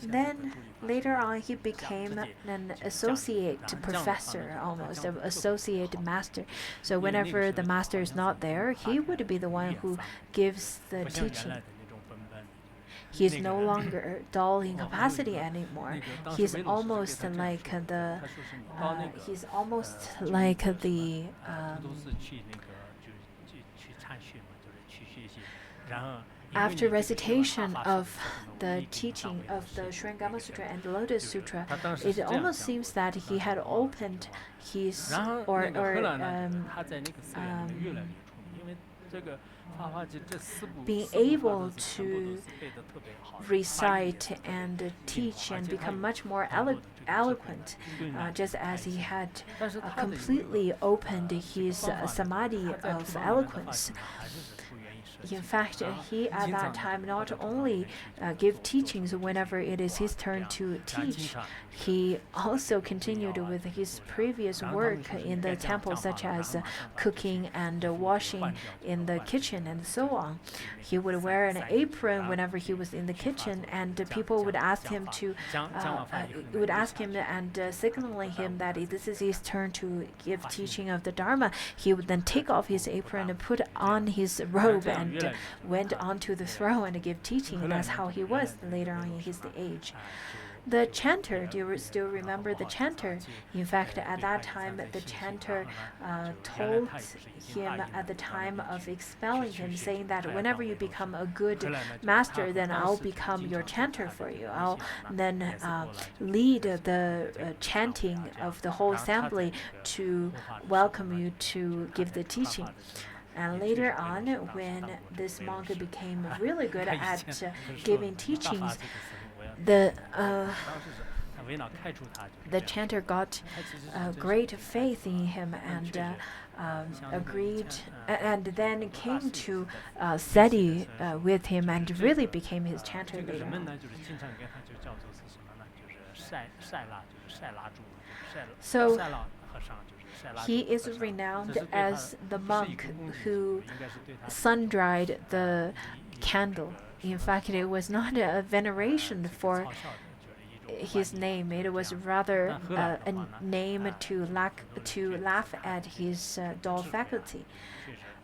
then later on, he became an associate professor, almost an associate master. So whenever the master is not there, he would be the one who gives the teaching. He is no longer dull in capacity anymore. He's almost like the. After recitation of the teaching of the Surangama Sutra and the Lotus Sutra, it almost seems that he had opened his being able to recite and teach and become much more eloquent, just as he had completely opened his samadhi of eloquence. In fact, he at that time not only gave teachings whenever it is his turn to teach, he also continued with his previous work in the temple, such as cooking and washing in the kitchen and so on. He would wear an apron whenever he was in the kitchen, and people would ask him and signaling him that this is his turn to give teaching of the Dharma. He would then take off his apron and put on his robe and went onto the throne and give teaching. And that's how he was later on in his age. The chanter, do you still remember the chanter? In fact, at that time, the chanter told him at the time of expelling him, saying that whenever you become a good master, then I'll become your chanter for you. I'll then lead the chanting of the whole assembly to welcome you to give the teaching. And later on, when this monk became really good at giving teachings, the chanter got great faith in him and agreed, and then came to study with him and really became his chanter later on. So he is renowned as the monk who sun-dried the candle. In fact, it was not a veneration for his name. It was rather a name to laugh at his dull faculty.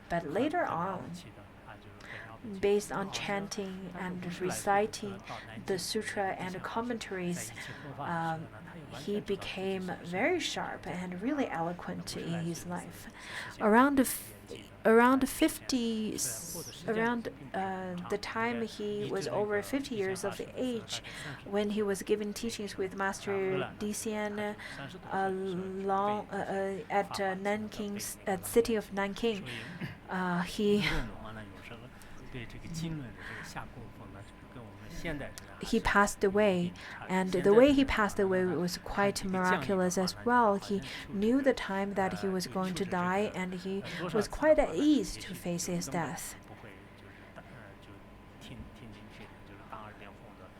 But later on, based on chanting and reciting the sutra and commentaries, he became very sharp and really eloquent in his life. Around the time he was over 50 years of age, when he was giving teachings with Master Disian at Nanking, at city of Nanking, he passed away, and the way he passed away was quite miraculous as well. He knew the time that he was going to die, and he was quite at ease to face his death.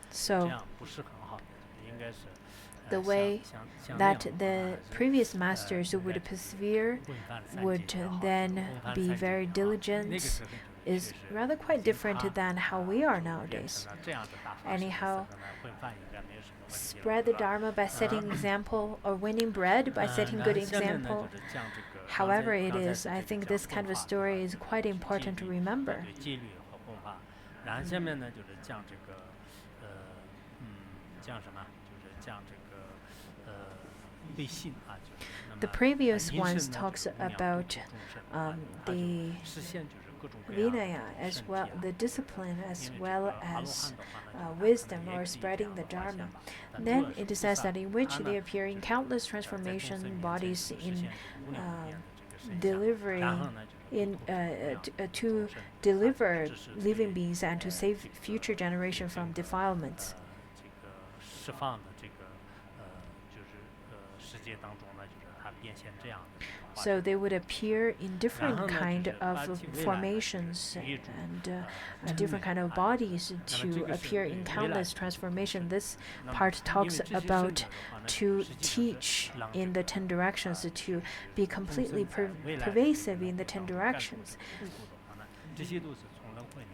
So the way that the previous masters would persevere, would then be very diligent, is rather quite different than how we are nowadays. Anyhow, spread the Dharma by setting example, or winning bread by setting good example. However it is, I think this kind of a story is quite important to remember. The previous ones talks about the Vinaya as well, the discipline as well as wisdom or spreading the Dharma. Then it says that in which they appear in countless transformation bodies in delivering to deliver living beings and to save future generation from defilements. So they would appear in different kind of formations and different kind of bodies to appear in countless transformation. This part talks about to teach in the 10 directions, to be completely pervasive in the 10 directions.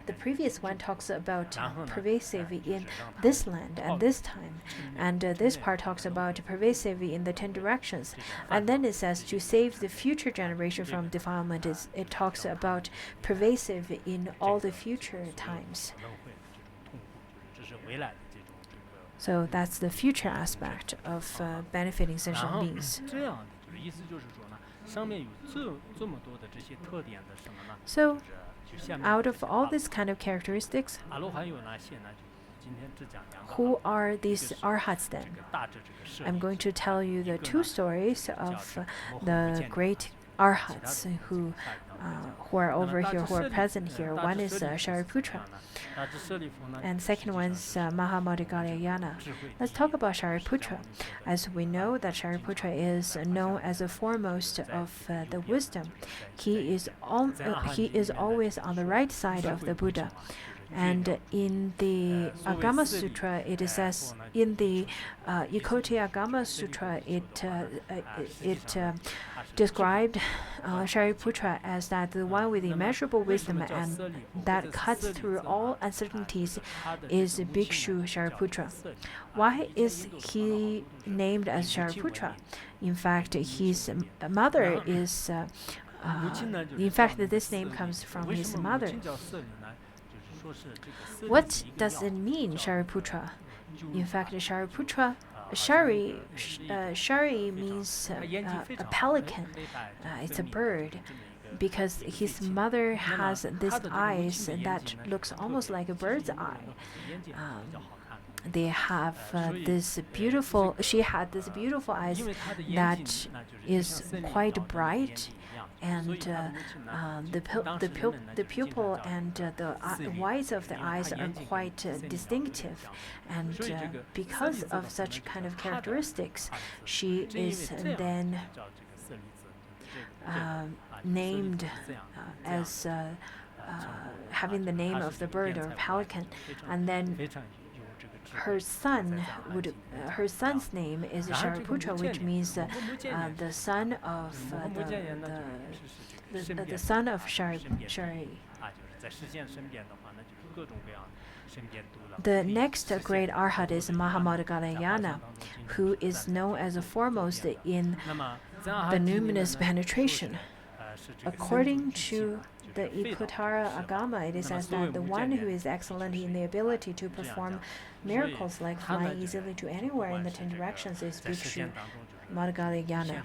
The previous one talks about pervasive in this land and this time, and this part talks about pervasive in the 10 directions. And then it says to save the future generation from defilement. It talks about pervasive in all the future times. So that's the future aspect of benefiting sentient beings. So out of all these kind of characteristics, who are these arhats then? I'm going to tell you the 2 stories of the great arhats who are over here, who are present here. One is Shariputra, and second one is Mahamodgalyayana. Let's talk about Shariputra. As we know that Shariputra is known as the foremost of the wisdom. He is always on the right side of the Buddha. And in the Agama Sutra, it says, in the Ikoti Agama Sutra, it described Shariputra as that the one with immeasurable wisdom and that cuts through all uncertainties is Bhikshu Shariputra. Why is he named as Shariputra? In fact, his mother is. In fact, this name comes from his mother. What does it mean, Shariputra? In fact, Shariputra, Shari means a pelican. It's a bird, because his mother has these eyes that looks almost like a bird's eye. They have this beautiful. She had this beautiful eyes that is quite bright. And the pupil and the whites of the eyes are quite distinctive, and because of such kind of characteristics, she is then named as having the name of the bird or pelican, and then her son's name is Shariputra, which means the son of the son of Shari. The next great arhat is Mahamodgalyayana, who is known as the foremost in the numinous penetration. According to the Ikuttara Agama, it says that the one who is excellent in the ability to perform miracles like flying easily to anywhere in the 10 directions is Bhikshu Modgalyayana.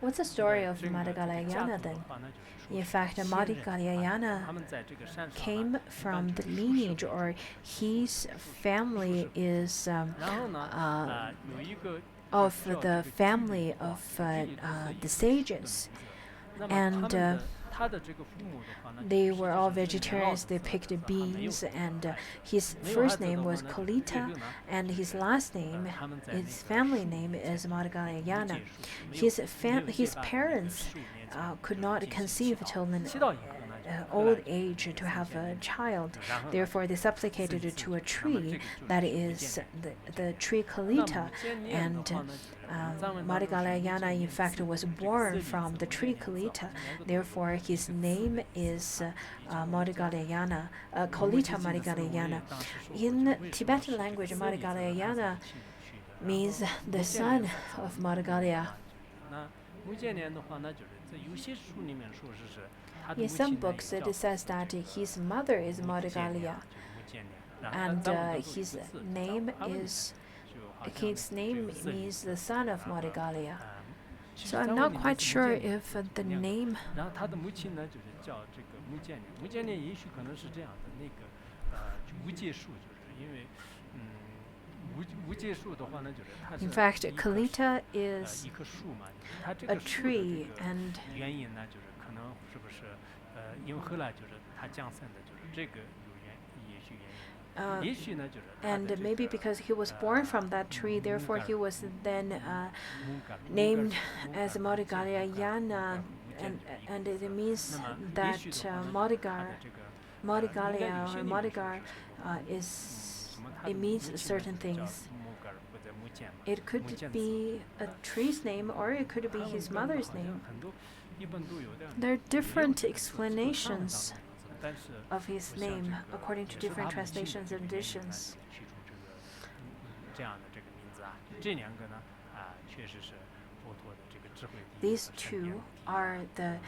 What's the story of Modgalyayana then? In fact, Modgalyayana came from the lineage, or his family is of the family of the sages, and they were all vegetarians. They picked beans, and his first name was Kolita, and his last name, his family name, is Modgalyayana. His parents could not conceive till an old age to have a child. Therefore, they supplicated to a tree, that is the tree Kolita, and Modgalyayana, in fact, was born from the tree Kolita. Therefore, his name is Modgalyayana, Kolita Modgalyayana. In Tibetan language, Modgalyayana means the son of Modgalya. In some books, it says that his mother is Modgalya, and his name means the son of Modgalya. So I'm not quite sure if the name. In fact, Kolita is a tree, and and maybe because he was born from that tree, therefore he was then named as Modgalyayana, and it means that Modgalya or Modgar it means certain things. It could be a tree's name, or it could be his mother's name. There are different explanations of his name according to different translations and editions. These two are the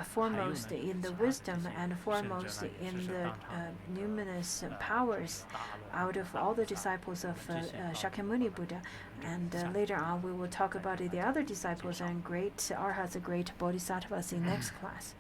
foremost in the wisdom and foremost in the numinous powers out of all the disciples of Shakyamuni Buddha. And later on, we will talk about the other disciples and great arhats, great bodhisattvas in next class.